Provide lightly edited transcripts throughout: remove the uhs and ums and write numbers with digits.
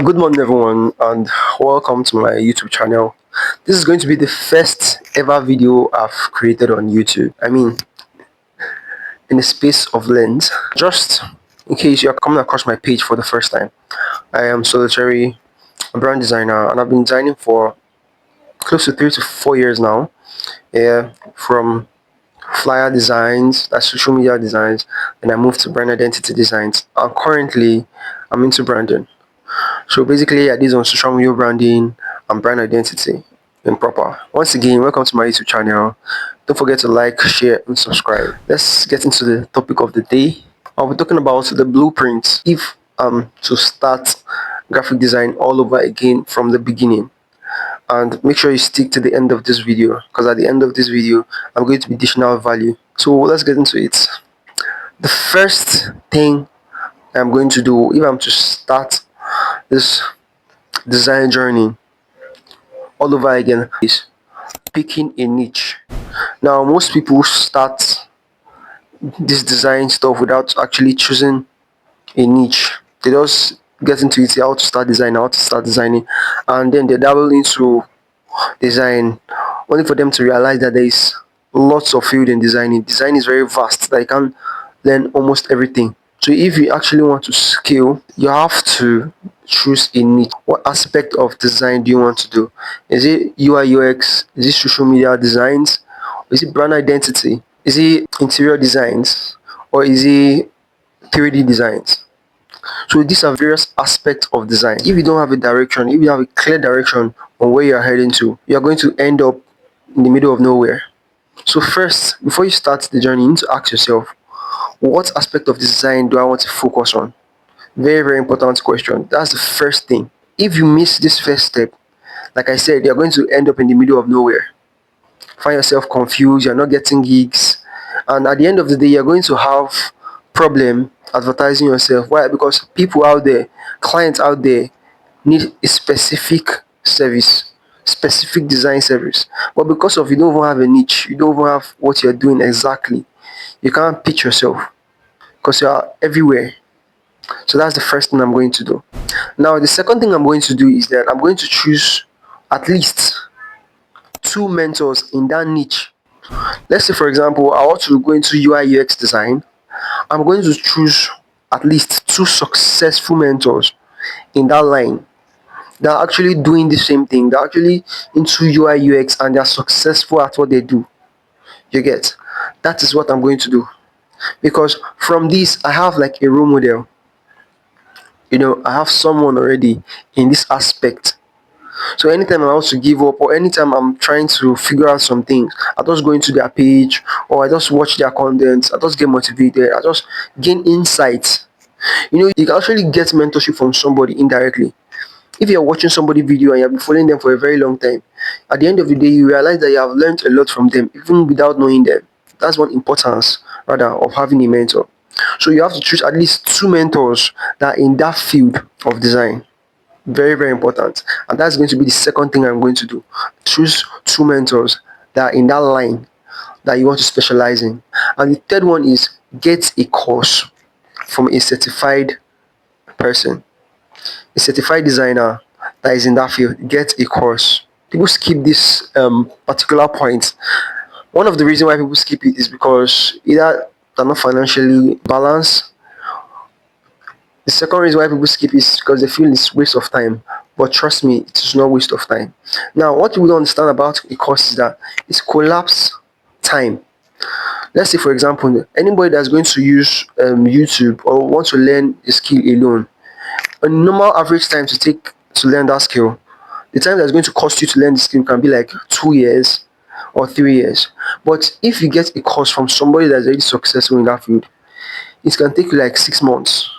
Good morning, everyone, and welcome to my YouTube channel. This is going to be the first ever video I've created on YouTube. I mean, in the space of lens. Just in case you're coming across my page for the first time, I am Solitary, a brand designer, and I've been designing for close to 3 to 4 years now. Yeah, from flyer designs, that's social media designs, and I moved to brand identity designs. And currently, I'm into branding. So basically, I did on social media branding and brand identity in proper. Once again, welcome to my YouTube channel. Don't forget to like, share, and subscribe. Let's get into the topic of the day. I'll be talking about the blueprint if to start graphic design all over again from the beginning. And make sure you stick to the end of this video because at the end of this video, I'm going to be dishing out value. So let's get into it. The first thing I'm going to do if I'm to start this design journey all over again is picking a niche. Now, most people start this design stuff without actually choosing a niche. They just get into it, how to start designing, and then they dabble into design, only for them to realize that there is lots of field in designing. Design is very vast, that you can learn almost everything. So if you actually want to scale, you have to choose a niche. What aspect of design do you want to do? Is it UI UX? Is it social media designs? Is it brand identity? Is it interior designs? Or is it 3D designs? So these are various aspects of design. If you don't have a direction, if you have a clear direction on where you're heading to, you're going to end up in the middle of nowhere. So first, before you start the journey, you need to ask yourself, what aspect of design do I want to focus on? Very, very important question. That's the first thing. If you miss this first step, like I said, you're going to end up in the middle of nowhere. Find yourself confused, you're not getting gigs, and at the end of the day, you're going to have problem advertising yourself. Why? Because people out there, clients out there, need a specific service, specific design service. But because of you don't even have a niche, you don't even have what you're doing exactly, you can't pitch yourself because you are everywhere. So that's the first thing I'm going to do. Now, the second thing I'm going to do is that I'm going to choose at least two mentors in that niche. Let's say, for example, I want to go into UI UX design. I'm going to choose at least two successful mentors in that line. They're actually doing the same thing. They're actually into UI UX and they're successful at what they do. You get? That is what I'm going to do. Because from this, I have like a role model. I have someone already in this aspect. So anytime I want to give up or anytime I'm trying to figure out something, I just go into their page or I just watch their content, I just get motivated, I just gain insights. You can actually get mentorship from somebody indirectly. If you're watching somebody video and you've been following them for a very long time, at the end of the day you realize that you have learned a lot from them even without knowing them. That's one importance rather of having a mentor. So you have to choose at least two mentors that are in that field of design. Very, very important. And that's going to be the second thing I'm going to do. Choose two mentors that are in that line that you want to specialize in. And the third one is get a course from a certified person, a certified designer that is in that field. Get a course. People skip this particular point. One of the reasons why people skip it is because either they're not financially balanced. The second reason why people skip is because they feel it's waste of time. But trust me, it is not waste of time. Now, what we don't understand about a course is that it's collapse time. Let's say, for example, anybody that's going to use YouTube or want to learn a skill alone, a normal average time to take to learn that skill, the time that's going to cost you to learn the skill can be like 2 years or 3 years. But if you get a course from somebody that's already successful in that field, it can take you like 6 months.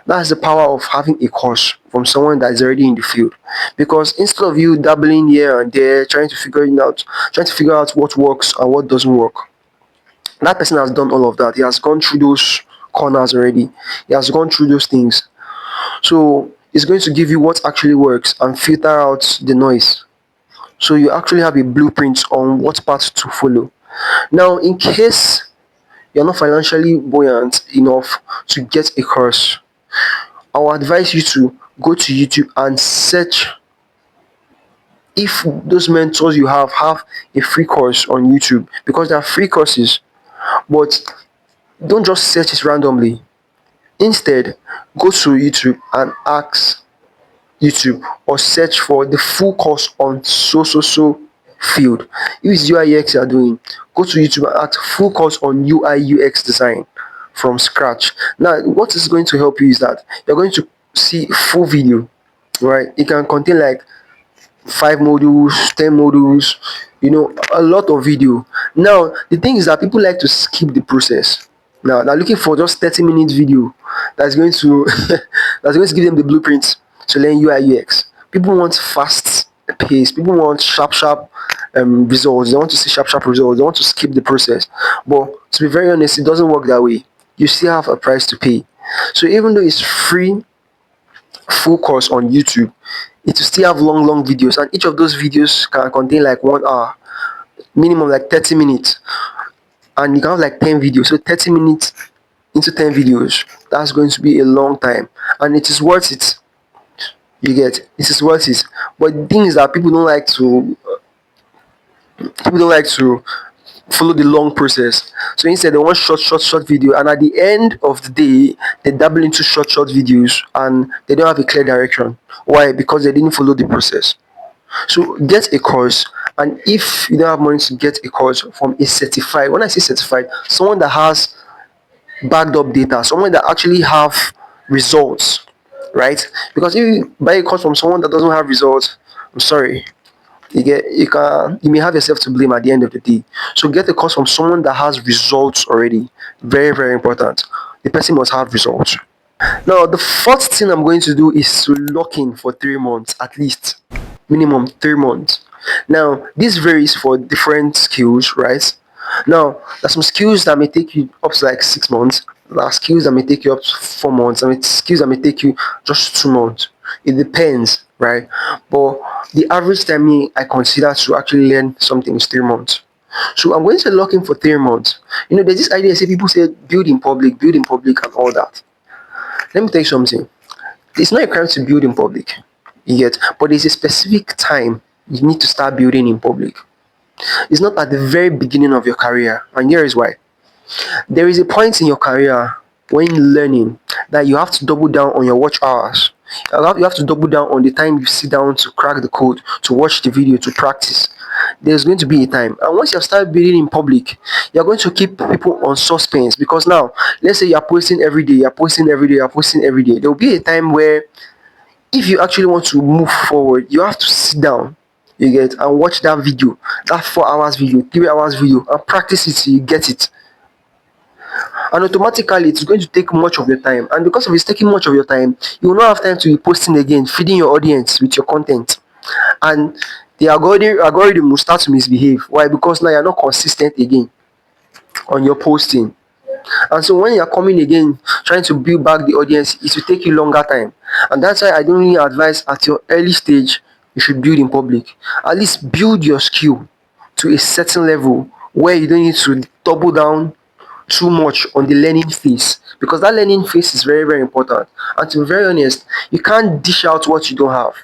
That's the power of having a course from someone that is already in the field. Because instead of you dabbling here and there, trying to figure out what works and what doesn't work, that person has done all of that. He has gone through those corners already. He has gone through those things. So it's going to give you what actually works and filter out the noise. So you actually have a blueprint on what path to follow. Now, in case you're not financially buoyant enough to get a course, I will advise you to go to YouTube and search if those mentors you have a free course on YouTube, because there are free courses. But don't just search it randomly. Instead, go to YouTube and ask YouTube or search for the full course on so field. If it's UI UX you are doing, go to YouTube and ask full course on UI UX design from scratch. Now, what is going to help you is that you're going to see full video, right? It can contain like 5 modules, 10 modules, a lot of video. Now, the thing is that people like to skip the process. Now, they're looking for just 30-minute video that's going to that's going to give them the blueprint to learn UI UX. People want fast pace. People want sharp results. They want to see sharp results. They want to skip the process. But to be very honest, it doesn't work that way. You still have a price to pay. So even though it's free full course on YouTube, it will still have long videos, and each of those videos can contain like 1 hour, minimum like 30 minutes, and you can have like 10 videos. So 30 minutes into 10 videos, that's going to be a long time, and it is worth it. You get it is worth it. But the thing is that people don't like to follow the long process. So instead they want short video, and at the end of the day they dabble into short videos and they don't have a clear direction. Why? Because they didn't follow the process. So get a course, and if you don't have money to get a course from a certified, when I say certified, someone that has backed up data, someone that actually have results, right? Because if you buy a course from someone that doesn't have results, I'm sorry, you may have yourself to blame at the end of the day. So get a course from someone that has results already. Very important. The person must have results. Now, the first thing I'm going to do is to lock in for 3 months at least, minimum 3 months. Now, this varies for different skills, right? Now, there's some skills that may take you up to like 6 months. There are skills that may take you up to 4 months. Skills that may take you just 2 months. It depends, right? But the average time I consider to actually learn something is 3 months. So I'm going to lock in for 3 months. There's this idea, say people say build in public, and all that. Let me tell you something. It's not a crime to build in public, yet, but there's a specific time you need to start building in public. It's not at the very beginning of your career, and here is why. There is a point in your career when learning that you have to double down on your watch hours. You have to double down on the time you sit down to crack the code, to watch the video, to practice. There's going to be a time, and once you have started building in public, you're going to keep people on suspense, because now, let's say you're posting every day, there will be a time where, if you actually want to move forward, you have to sit down, and watch that video, that 4 hours video, 3 hours video, and practice it till you get it. And automatically it's going to take much of your time, and because of it's taking much of your time, you will not have time to be posting again, feeding your audience with your content, and the algorithm will start to misbehave. Why? Because now you're not consistent again on your posting. And so when you're coming again trying to build back the audience, it will take you longer time. And that's why I don't really advise at your early stage you should build in public. At least build your skill to a certain level where you don't need to double down too much on the learning phase, because that learning phase is very important. And to be very honest, you can't dish out what you don't have.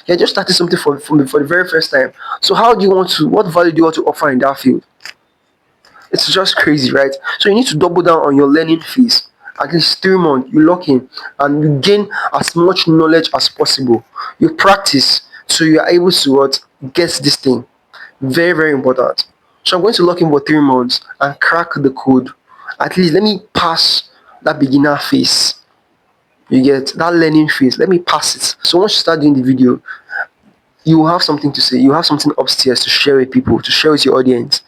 You're just starting something for the very first time. So what value do you want to offer in that field? It's just crazy, right? So you need to double down on your learning phase. At least 3 months, you lock in and you gain as much knowledge as possible. You practice so you are able to get this thing. Very important. So I'm going to lock in for 3 months and crack the code. At least let me pass that beginner phase. You get that learning phase. Let me pass it. So once you start doing the video, you will have something to say. You have something upstairs to share with people, to share with your audience.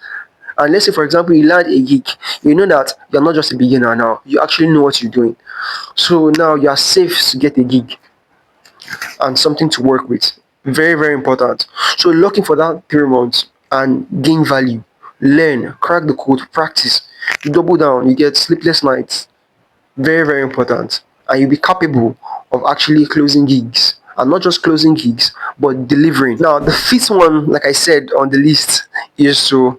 And let's say, for example, you land a gig, you know that you're not just a beginner now. You actually know what you're doing. So now you are safe to get a gig and something to work with. Very important. So looking for that 3 months and gain value, learn, crack the code, practice. You double down, you get sleepless nights. Very important. And you'll be capable of actually closing gigs. And not just closing gigs, but delivering. Now, the fifth one, like I said on the list, is to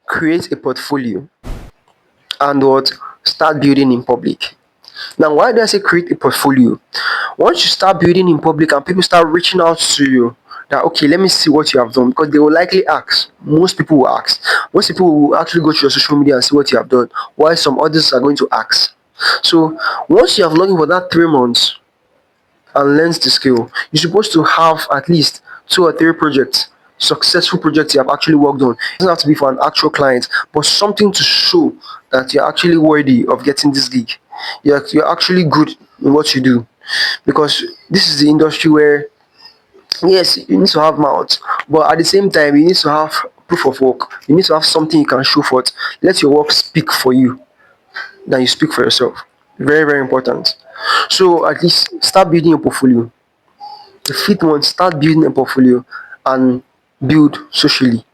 create a portfolio and start building in public. Now, why do I say create a portfolio? Once you start building in public and people start reaching out to you, that okay, let me see what you have done, because they will likely ask. Most people will ask. Most people will actually go to your social media and see what you have done, while some others are going to ask. So once you have logged in for that 3 months and learned the skill, you're supposed to have at least 2 or 3 projects, successful projects you have actually worked on. It doesn't have to be for an actual client, but something to show that you're actually worthy of getting this gig. You're actually good in what you do, because this is the industry where, yes, you need to have mouth, but at the same time you need to have proof of work. You need to have something you can show for it. Let your work speak for you than you speak for yourself. Very, very important. So at least start building a portfolio. The fifth one, start building a portfolio and build socially.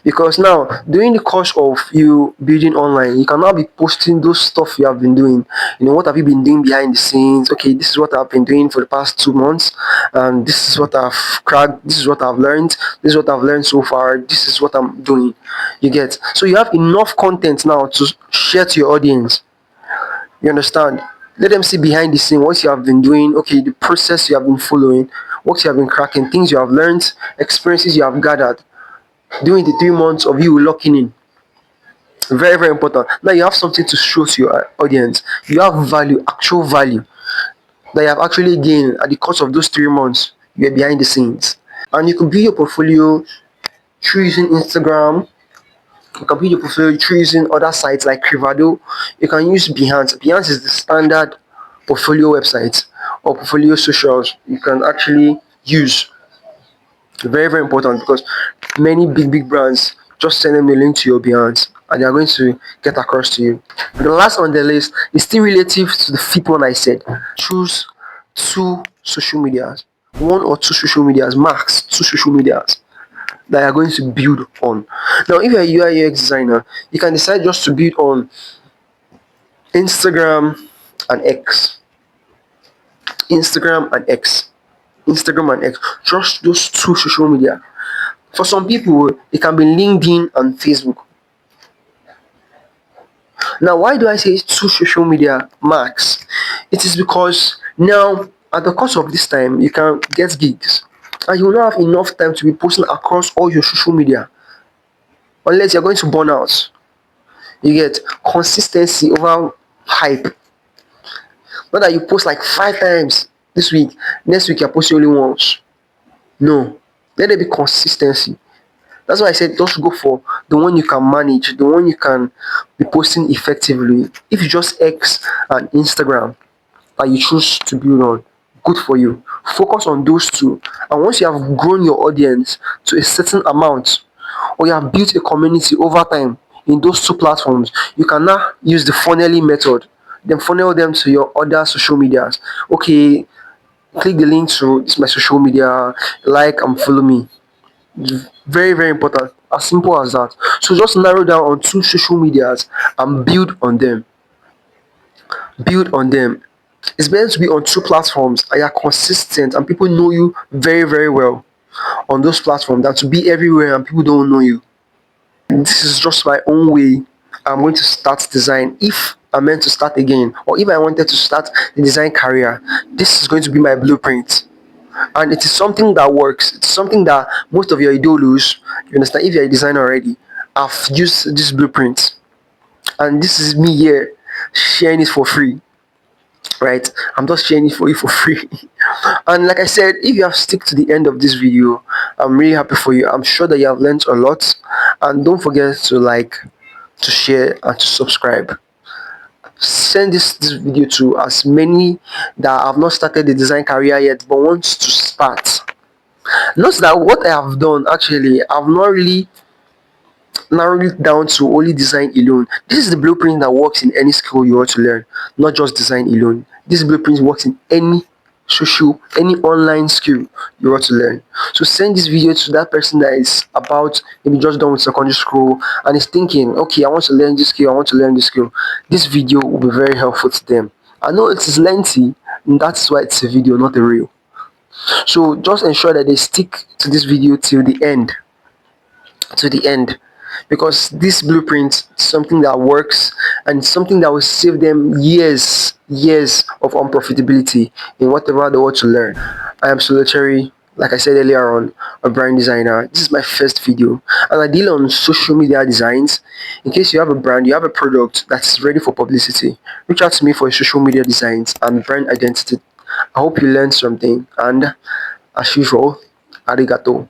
Because now, during the course of you building online, you can now be posting those stuff you have been doing. What have you been doing behind the scenes? Okay, this is what I've been doing for the past 2 months, and this is what I've cracked, this is what I've learned, this is what I've learned so far, this is what I'm doing. You get, so you have enough content now to share to your audience. You understand? Let them see behind the scene what you have been doing, okay, the process you have been following, what you have been cracking, things you have learned, experiences you have gathered during the 3 months of you locking in. Very, very important. Now you have something to show to your audience. You have value, actual value, that you have actually gained at the course of those 3 months. You're behind the scenes. And you can build your portfolio through using Instagram. You can build your portfolio through using other sites like Crivado. You can use Behance. Behance is the standard portfolio website or portfolio socials you can actually use. Very, very important, because many big brands just send them the link to your Behance and they are going to get across to you. The last on the list is still relative to the fifth one I said. Choose 2 social medias, 1 or 2 social medias, max 2 social medias that you are going to build on. Now, if you're a UI UX designer, you can decide just to build on Instagram and X. Instagram and X. Instagram and X. Just those 2 social media. For some people, it can be LinkedIn and Facebook. Now, why do I say 2 social media max? It is because now, at the course of this time, you can get gigs, and you will not have enough time to be posting across all your social media unless you're going to burn out. You get consistency over hype. Not that you post like 5 times this week, next week you're posting only once. No, let there be consistency. That's why I said just go for the one you can manage, the one you can be posting effectively. If you just X and Instagram that you choose to build on, good for you. Focus on those two. And once you have grown your audience to a certain amount, or you have built a community over time in those 2 platforms, you can now use the funneling method. Then funnel them to your other social medias. Okay, click the link to this my social media, like and follow me. Very, very important. As simple as that. So just narrow down on 2 social medias and build on them. Build on them. It's better to be on 2 platforms and you're consistent and people know you very, very well on those platforms than to be everywhere and people don't know you. This is just my own way I'm going to start design. If I'm meant to start again, or if I wanted to start the design career, this is going to be my blueprint. And it is something that works. It's something that most of your idols, you understand, if you're a designer already, have used this blueprint. And this is me here sharing it for free. Right? I'm just sharing it for you for free. And like I said, if you have stick to the end of this video, I'm really happy for you. I'm sure that you have learned a lot. And don't forget to like, to share, and to subscribe. Send this video to as many that have not started the design career yet but wants to start. Note that what I have done, actually, I've not really narrowed it down to only design alone. This is the blueprint that works in any skill you want to learn, not just design alone. This blueprint works in any online skill you want to learn. So send this video to that person that is about maybe just done with secondary school and is thinking, okay, I want to learn this skill, I want to learn this skill. This video will be very helpful to them. I know it is lengthy, and that's why it's a video, not a reel. So just ensure that they stick to this video till the end. To the end. because this blueprint is something that works and something that will save them years of unprofitability in whatever they want to learn. I am Solitary, like I said earlier on, a brand designer. This is my first video, and I deal on social media designs. In case you have a brand, you have a product that's ready for publicity, reach out to me for social media designs and brand identity. I hope you learned something, and as usual, arigato.